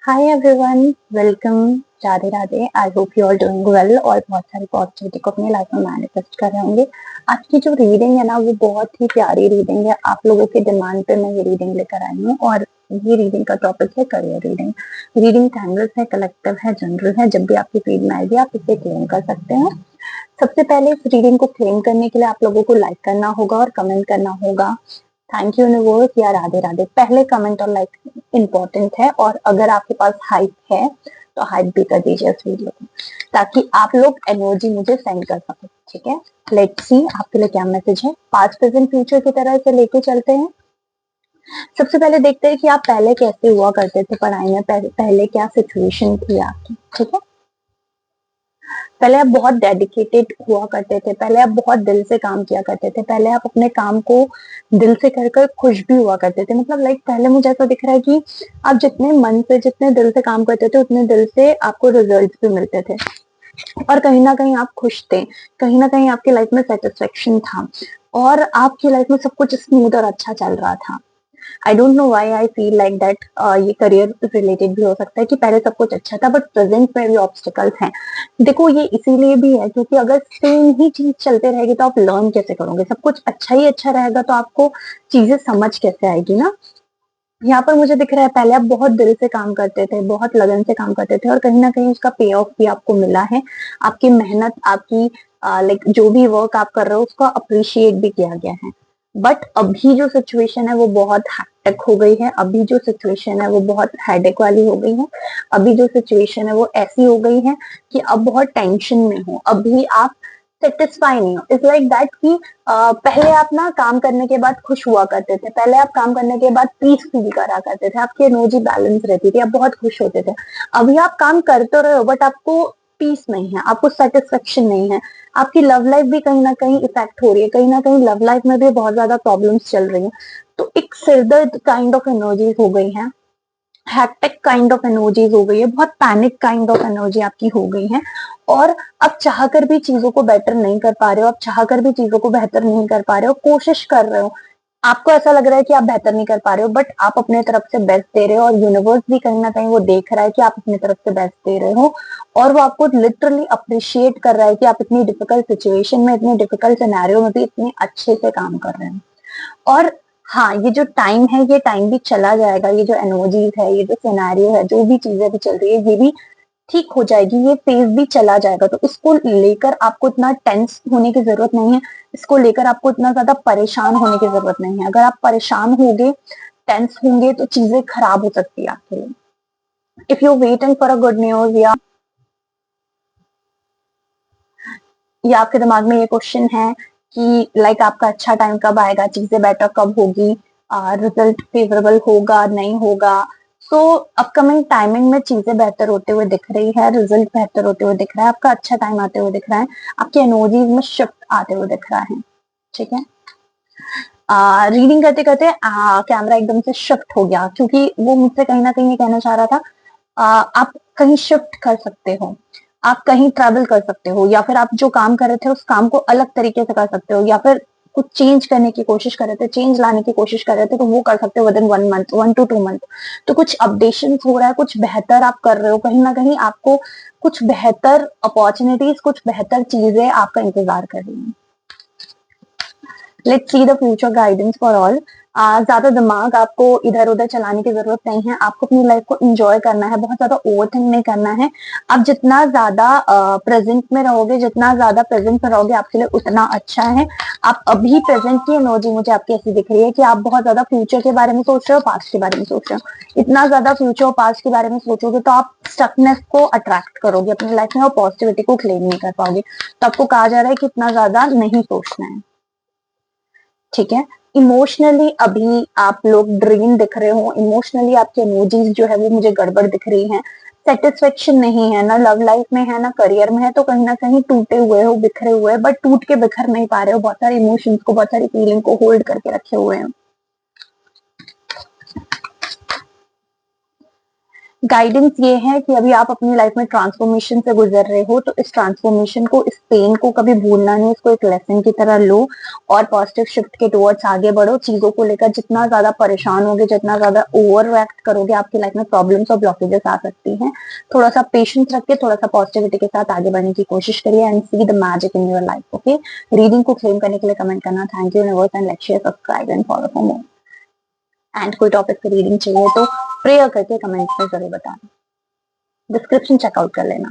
Hi everyone, welcome. Radhe Radhe. I hope you are doing well और बहुत सारी पॉजिटिविटी को अपनी लाइफ में मैनिफेस्ट कर रहे होंगे। आज की जो रीडिंग है ना, वो बहुत ही प्यारी रीडिंग है। आप लोगों के डिमांड पे मैं ये रीडिंग लेकर आई हूँ और ये रीडिंग का टॉपिक है करियर रीडिंग। रीडिंग टाइमलेस है, कलेक्टिव है, जनरल है। जब भी आपकी फीड में आएगी आप इसे क्लेम कर सकते हैं। सबसे पहले इस रीडिंग को क्लेम करने के लिए आप लोगों को लाइक करना होगा और कमेंट करना होगा। थैंक यू यूनिवर्स या राधे राधे। पहले कमेंट और लाइक इम्पोर्टेंट है और अगर आपके पास हाइप है तो हाइप भी कर दीजिए इस वीडियो को, ताकि आप लोग एनर्जी मुझे सेंड कर सके। ठीक है, लेट्स सी आपके लिए क्या मैसेज है। पास्ट प्रेजेंट फ्यूचर की तरह से लेके चलते हैं। सबसे पहले देखते हैं कि आप पहले कैसे हुआ करते थे पढ़ाई में, पहले क्या सिचुएशन थी आपकी। ठीक है, पहले आप बहुत डेडिकेटेड हुआ करते थे, पहले आप बहुत दिल से काम किया करते थे, पहले आप अपने काम को दिल से कर कर खुश भी हुआ करते थे। मतलब लाइक पहले मुझे ऐसा दिख रहा है कि आप जितने मन से, जितने दिल से काम करते थे, उतने दिल से आपको रिजल्ट भी मिलते थे और कहीं ना कहीं आप खुश थे। कहीं ना कहीं आपकी लाइफ में सेटिस्फेक्शन था और आपकी लाइफ में सब कुछ स्मूथ और अच्छा चल रहा था। I don't know why I feel like that. ये करियर रिलेटेड भी हो सकता है कि पहले सब कुछ अच्छा था बट प्रेजेंट में भी ऑब्स्टिकल्स हैं। देखो, ये इसीलिए भी है क्योंकि अगर सेम ही चीज चलते रहेगी तो आप लर्न कैसे करोगे। सब कुछ अच्छा ही अच्छा रहेगा तो आपको चीजें समझ कैसे आएगी ना। यहाँ पर मुझे दिख रहा है पहले आप बहुत दिल से काम करते थे, बहुत लगन से काम करते थे और कहीं ना कहीं उसका पे ऑफ भी आपको मिला है। आपकी मेहनत, आपकी लाइक जो भी वर्क आप कर रहे हो उसका अप्रिशिएट भी किया गया है। बट अभी जो सिचुएशन है वो बहुत हैक्टिक हो गई है। अभी जो सिचुएशन है वो बहुत हेडेक वाली हो गई है। अभी जो सिचुएशन है वो ऐसी हो गई है कि अब बहुत टेंशन में हो। अभी आप सेटिस्फाई नहीं हो। इट्स लाइक दैट कि पहले आप ना काम करने के बाद खुश हुआ करते थे, पहले आप काम करने के बाद पीस फील करा करते थे, आपकी एनर्जी बैलेंस रहती थी, आप बहुत खुश होते थे। अभी आप काम कर तो रहे हो बट आपको पीस नहीं है, आपको सेटिस्फेक्शन नहीं है। आपकी लव लाइफ भी कहीं ना कहीं इफेक्ट हो रही है, कहीं ना कहीं लव लाइफ में भी बहुत ज्यादा प्रॉब्लम्स चल रही हैं। तो एक सिरदर्द काइंड ऑफ एनर्जीज हो गई है, हैक्टिक काइंड ऑफ एनर्जीज हो गई है, बहुत पैनिक काइंड ऑफ एनर्जी आपकी हो गई है। और आप चाहकर भी चीजों को बेटर नहीं कर पा रहे हो, आप चाहकर भी चीजों को बेहतर नहीं कर पा रहे हो। कोशिश कर रहे हो, आपको ऐसा लग रहा है कि आप बेहतर नहीं कर पा रहे हो बट आप अपने तरफ से बेस्ट दे रहे हो और यूनिवर्स भी कहीं ना कहीं वो देख रहा है कि आप अपनी तरफ से बेस्ट दे रहे हो और वो आपको लिटरली अप्रिशिएट कर रहा है कि आप इतनी डिफिकल्ट सिचुएशन में, इतनी डिफिकल्ट सिनेरियो में भी इतने अच्छे से काम कर रहे हैं। और हाँ, ये जो टाइम है ये टाइम भी चला जाएगा। ये जो एनर्जीज है, ये जो सिनेरियो है, जो भी चीजें भी चल रही है ये भी ठीक हो जाएगी। ये फेज भी चला जाएगा। तो इसको लेकर आपको इतना टेंस होने की जरूरत नहीं है। इसको लेकर आपको इतना ज्यादा परेशान होने की जरूरत नहीं है। अगर आप परेशान होंगे, टेंस होंगे तो चीजें खराब हो सकती है आपके लिए। If you waiting for a good news या आपके दिमाग में ये क्वेश्चन है कि लाइक आपका अच्छा टाइम कब आएगा, चीजें बेटर कब होगी, रिजल्ट फेवरेबल होगा नहीं होगा। सो अपकमिंग टाइमिंग में चीजें बेहतर होते हुए दिख रही है, रिजल्ट बेहतर होते हुए दिख रहा है, आपका अच्छा टाइम आते हुए दिख रहा है, आपके एनर्जीज में शिफ्ट आते हुए दिख रहा है। ठीक है, रीडिंग करते करते कैमरा एकदम से शिफ्ट हो गया क्योंकि वो मुझसे कहीं ना कहीं ये कहना चाह रहा था। आप कहीं शिफ्ट कर सकते हो, आप कहीं ट्रैवल कर सकते हो, या फिर आप जो काम कर रहे थे उस काम को अलग तरीके से कर सकते हो, या फिर कुछ चेंज करने की कोशिश कर रहे थे, चेंज लाने की कोशिश कर रहे थे तो वो कर सकते हो with in 1 month, 1 to 2 month. तो कुछ अपडेशन हो रहा है, कुछ बेहतर आप कर रहे हो, कहीं ना कहीं आपको कुछ बेहतर अपॉर्चुनिटीज, कुछ बेहतर चीजें आपका इंतजार कर रही हैं। Let's see the future guidance for all. ज्यादा दिमाग आपको इधर उधर चलाने की जरूरत नहीं है। आपको अपनी लाइफ को एंजॉय करना है, बहुत ज्यादा ओवरथिंक नहीं करना है। आप जितना ज्यादा प्रेजेंट में रहोगे, जितना ज्यादा प्रेजेंट में रहोगे आपके लिए उतना अच्छा है। आप अभी प्रेजेंट की एनर्जी मुझे आपकी ऐसी दिख रही है कि आप बहुत ज्यादा फ्यूचर के बारे में सोच रहे हो, पास्ट के बारे में सोच रहे हो। इतना ज्यादा फ्यूचर और पास्ट के बारे में सोचोगे तो आप स्टकनेस को अट्रैक्ट करोगे अपनी लाइफ में और पॉजिटिविटी को क्लेम नहीं कर पाओगे। तो आपको कहा जा रहा है कि इतना ज्यादा नहीं सोचना है। ठीक है, इमोशनली अभी आप लोग ड्रेन दिख रहे हो, इमोशनली आपकी इमोजीज जो है वो मुझे गड़बड़ दिख रही हैं। सेटिस्फेक्शन नहीं है, ना लव लाइफ में है ना करियर में है, तो कहीं ना कहीं टूटे हुए हो, बिखरे हुए हैं, बट टूट के बिखर नहीं पा रहे हो। बहुत सारे इमोशंस को, बहुत सारी फीलिंग को होल्ड करके रखे हुए हैं। गाइडेंस ये है कि अभी आप अपनी लाइफ में ट्रांसफॉर्मेशन से गुजर रहे हो, तो इस ट्रांसफॉर्मेशन को, इस पेन को कभी भूलना नहीं, इसको एक लेसन की तरह लो और पॉजिटिव शिफ्ट के टुवर्ड्स आगे बढ़ो। चीजों को लेकर जितना ज्यादा परेशान होगे, जितना ज्यादा ओवर रिएक्ट करोगे, आपकी लाइफ में प्रॉब्लम्स और ब्लॉकेजेस आ सकती हैं। थोड़ा सा पेशेंस रख के, थोड़ा सा पॉजिटिविटी के साथ आगे बढ़ने की कोशिश करिए and see the magic in your life. Okay, reading को क्लेम करने के लिए कमेंट करना thank you universe and like share subscribe and follow for more. And कोई टॉपिक पे रीडिंग चाहिए तो प्रेयर करके कमेंट में जरूर बताना, डिस्क्रिप्शन चेकआउट कर लेना।